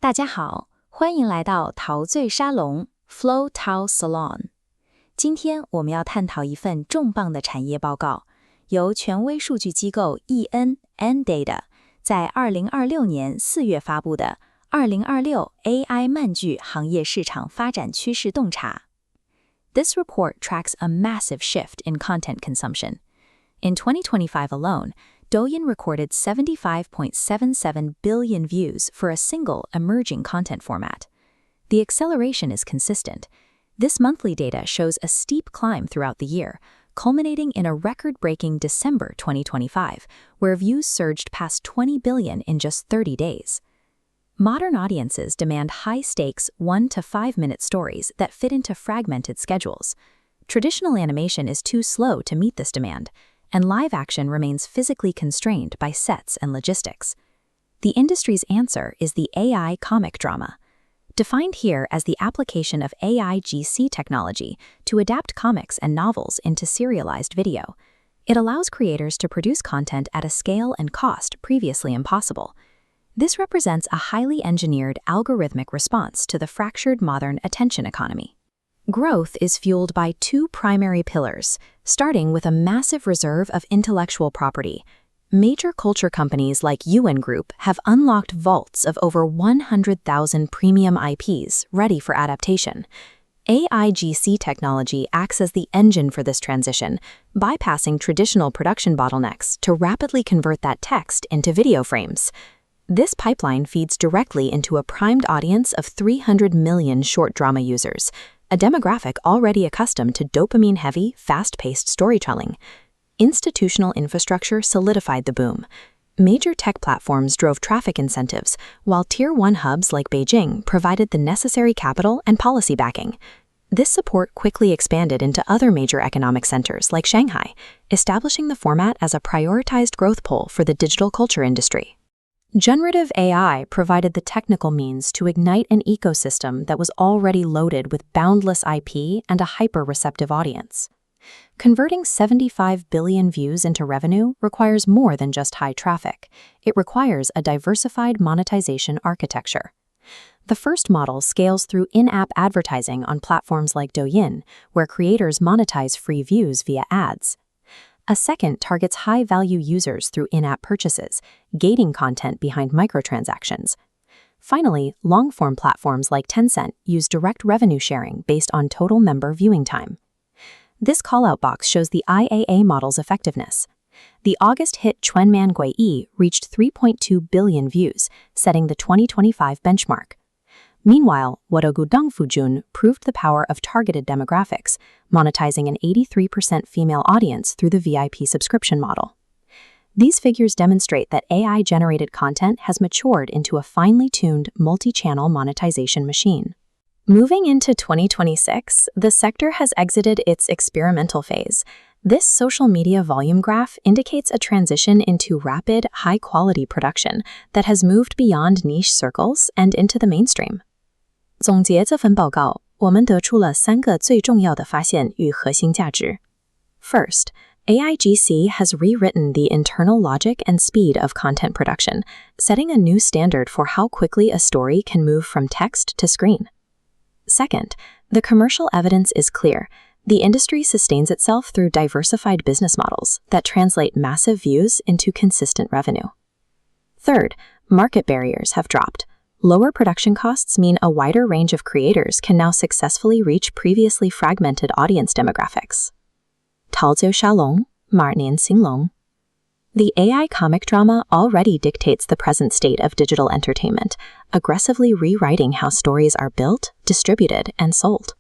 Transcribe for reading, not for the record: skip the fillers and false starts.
大家好，欢迎来到陶醉沙龙 Flow Tao Salon。今天我们要探讨一份重磅的产业报告，由权威数据机构艺恩 Endata 在2026年4月发布的2026 AI 漫剧行业市场发展趋势洞察。This report tracks a massive shift in content consumption. In 2025 alone, Douyin recorded 75.77 billion views for a single emerging content format. The acceleration is consistent. This monthly data shows a steep climb throughout the year, culminating in a record-breaking December 2025, where views surged past 20 billion in just 30 days. Modern audiences demand high-stakes 1 to 5 minute stories that fit into fragmented schedules. Traditional animation is too slow to meet this demand, and live action remains physically constrained by sets and logistics. The industry's answer is the AI comic drama, defined here as the application of AIGC technology to adapt comics and novels into serialized video. It allows creators to produce content at a scale and cost previously impossible. This represents a highly engineered algorithmic response to the fractured modern attention economy. Growth is fueled by two primary pillars, starting with a massive reserve of intellectual property. Major culture companies like UN Group have unlocked vaults of over 100,000 premium IPs ready for adaptation. AIGC technology acts as the engine for this transition, bypassing traditional production bottlenecks to rapidly convert that text into video frames. This pipeline feeds directly into a primed audience of 300 million short drama users, a demographic already accustomed to dopamine-heavy, fast-paced storytelling. Institutional infrastructure solidified the boom. Major tech platforms drove traffic incentives, while Tier 1 hubs like Beijing provided the necessary capital and policy backing. This support quickly expanded into other major economic centers like Shanghai, establishing the format as a prioritized growth pole for the digital culture industry. Generative AI provided the technical means to ignite an ecosystem that was already loaded with boundless IP and a hyper-receptive audience. Converting 75 billion views into revenue requires more than just high traffic. It requires a diversified monetization architecture. The first model scales through in-app advertising on platforms like Douyin, where creators monetize free views via ads. A second targets high-value users through in-app purchases, gating content behind microtransactions. Finally, long-form platforms like Tencent use direct revenue sharing based on total member viewing time. This call-out box shows the IAA model's effectiveness. The August hit Chuanman Guiyi reached 3.2 billion views, setting the 2025 benchmark. Meanwhile, Wodogu Dongfujun proved the power of targeted demographics, monetizing an 83% female audience through the VIP subscription model. These figures demonstrate that AI-generated content has matured into a finely tuned multi-channel monetization machine. Moving into 2026, the sector has exited its experimental phase. This social media volume graph indicates a transition into rapid, high-quality production that has moved beyond niche circles and into the mainstream. 总结这份报告，我们得出了3个最重要的发现与核心价值。First, AIGC has rewritten the internal logic and speed of content production, setting a new standard for how quickly a story can move from text to screen. Second, the commercial evidence is clear. The industry sustains itself through diversified business models that translate massive views into consistent revenue. Third, market barriers have dropped. Lower production costs mean a wider range of creators can now successfully reach previously fragmented audience demographics. 陶醉沙龙，马年兴隆。The AI comic drama already dictates the present state of digital entertainment, aggressively rewriting how stories are built, distributed, and sold.